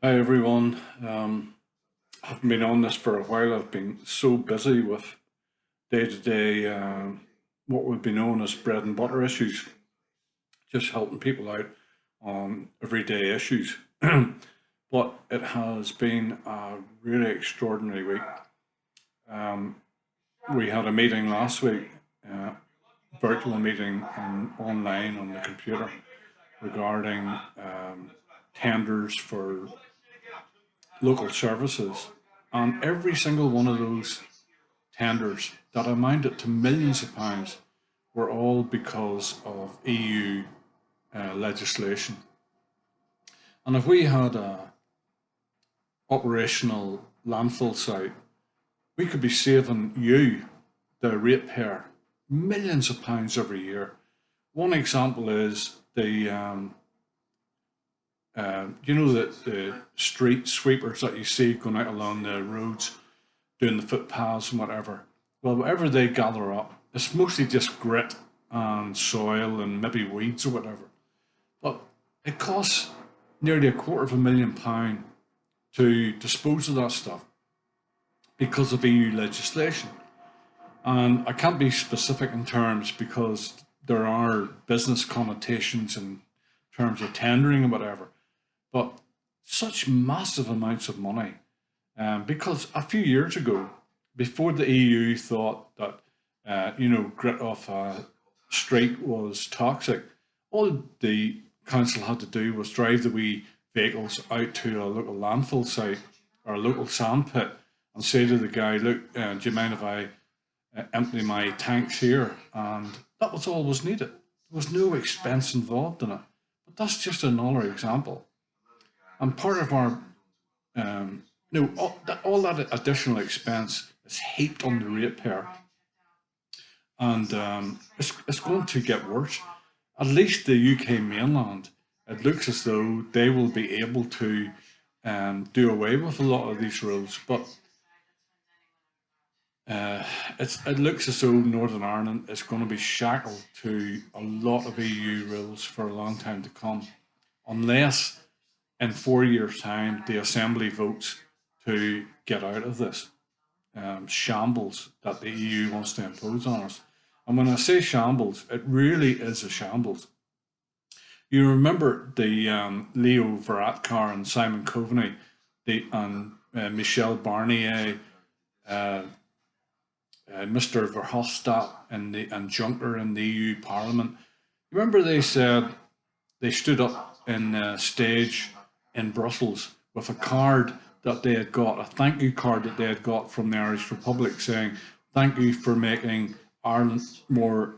Hi everyone. I haven't been on this for a while. I've been so busy with day to day what would be known as bread and butter issues, just helping people out on everyday issues. But it has been a really extraordinary week. Um, we had a meeting last week, uh, virtual meeting online on the computer regarding tenders for local services, and every single one of those tenders that amounted to millions of pounds were all because of EU legislation. And if we had a operational landfill site, we could be saving you, the ratepayer, millions of pounds every year. One example is the street sweepers that you see going out along the roads doing the footpaths and whatever. Well, whatever they gather up, it's mostly just grit and soil and maybe weeds or whatever. But it costs nearly £250,000 to dispose of that stuff because of EU legislation. And I can't be specific in terms because there are business connotations in terms of tendering and whatever. But such massive amounts of money. Because a few years ago, before the EU thought that grit off a street was toxic, all the council had to do was drive the wee vehicles out to a local landfill site or a local sand pit and say to the guy, "Look, do you mind if I empty my tanks here?" And that was all was needed. There was no expense involved in it. But that's just another example. And part of our no, all that additional expense is heaped on the ratepayer, and it's going to get worse. At least the UK mainland, it looks as though they will be able to do away with a lot of these rules, but uh, it looks as though Northern Ireland is going to be shackled to a lot of EU rules for a long time to come, unless in 4 years' time the Assembly votes to get out of this shambles that the EU wants to impose on us. And when I say shambles, it really is a shambles. You remember the Leo Varadkar and Simon Coveney, and Michel Barnier, uh, Mr. Verhofstadt, and Juncker in the EU Parliament. Remember they said they stood up in a stage in Brussels with a card that they had got, a thank you card that they had got from the Irish Republic saying, "Thank you for making Ireland more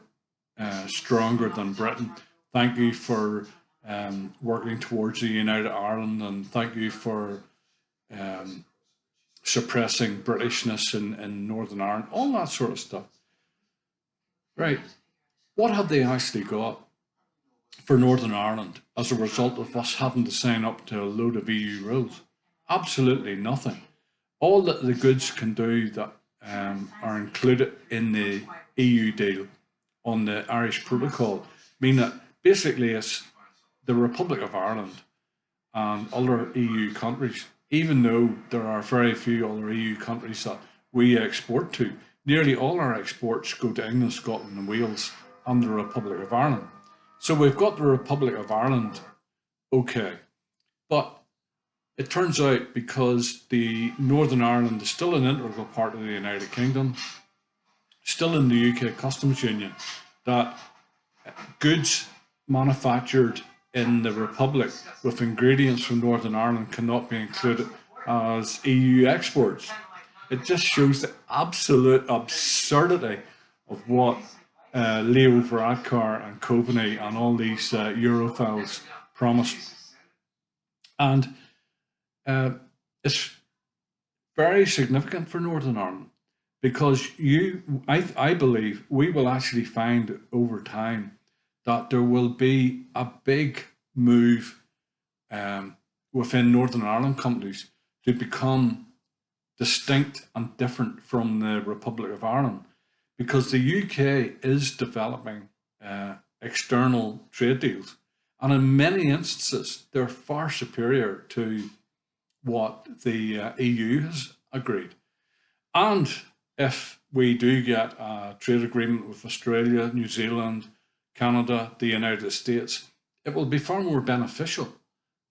stronger than Britain. Thank you for working towards a united Ireland, and thank you for um, suppressing Britishness in Northern Ireland," all that sort of stuff. Right. What have they actually got for Northern Ireland as a result of us having to sign up to a load of EU rules? Absolutely nothing. All that the goods can do that are included in the EU deal on the Irish Protocol mean that basically it's the Republic of Ireland and other EU countries, even though there are very few other EU countries that we export to. Nearly all our exports go to England, Scotland, and Wales and the Republic of Ireland. So we've got the Republic of Ireland, okay. But it turns out because the Northern Ireland is still an integral part of the United Kingdom, still in the UK Customs Union, that goods manufactured in the Republic with ingredients from Northern Ireland cannot be included as EU exports. It just shows the absolute absurdity of what Leo Varadkar and Coveney and all these Europhiles promised. And it's very significant for Northern Ireland because I believe we will actually find over time that there will be a big move within Northern Ireland companies to become distinct and different from the Republic of Ireland because the UK is developing external trade deals. And in many instances, they're far superior to what the EU has agreed. And if we do get a trade agreement with Australia, New Zealand, Canada, the United States, it will be far more beneficial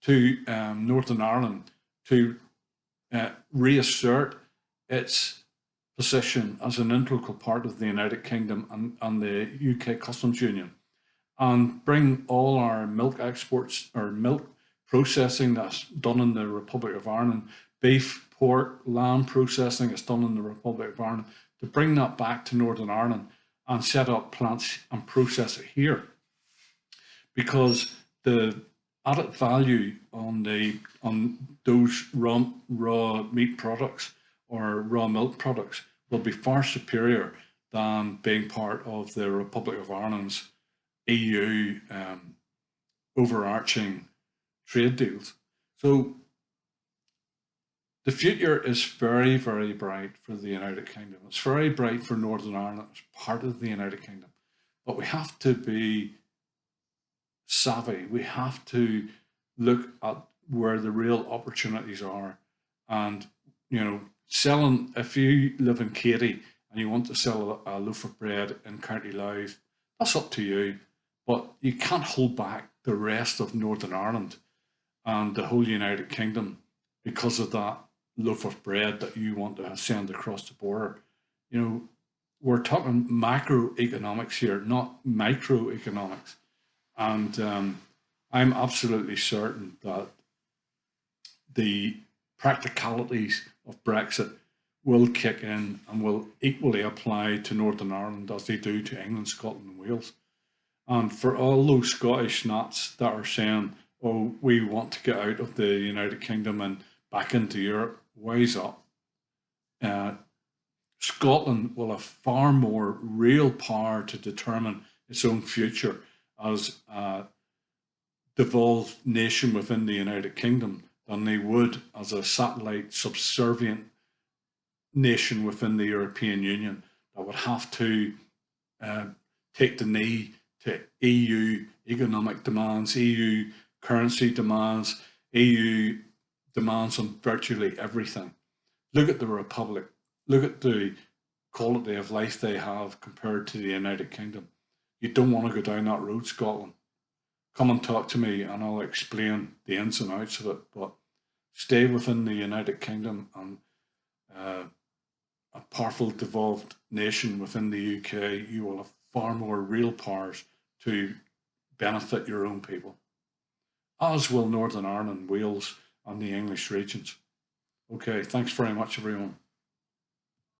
to Northern Ireland to reassert its position as an integral part of the United Kingdom and the UK Customs Union, and bring all our milk exports or milk processing that's done in the Republic of Ireland, beef, pork, lamb processing that's done in the Republic of Ireland, to bring that back to Northern Ireland and set up plants and process it here. Because the added value on those raw meat products or raw milk products will be far superior than being part of the Republic of Ireland's EU overarching trade deals. So the future is very, very bright for the United Kingdom. It's very bright for Northern Ireland as part of the United Kingdom. But we have to be savvy. We have to look at where the real opportunities are. And, selling, if you live in Katy and you want to sell a loaf of bread in County Louth, that's up to you. But you can't hold back the rest of Northern Ireland and the whole United Kingdom because of that loaf of bread that you want to send across the border. We're talking macroeconomics here, not microeconomics. And I'm absolutely certain that the practicalities of Brexit will kick in and will equally apply to Northern Ireland as they do to England, Scotland, and Wales. And for all those Scottish nuts that are saying, oh, we want to get out of the United Kingdom and back into Europe, wise up. Scotland will have far more real power to determine its own future as a devolved nation within the United Kingdom than they would as a satellite subservient nation within the European Union that would have to take the knee to EU economic demands, EU currency demands, EU demands on virtually everything. Look at the Republic. Look at the quality of life they have compared to the United Kingdom. You don't want to go down that road, Scotland. Come and talk to me and I'll explain the ins and outs of it. But stay within the United Kingdom and a powerful devolved nation within the UK, you will have far more real powers to benefit your own people, as will Northern Ireland, Wales, and the English regions. Okay, thanks very much, everyone.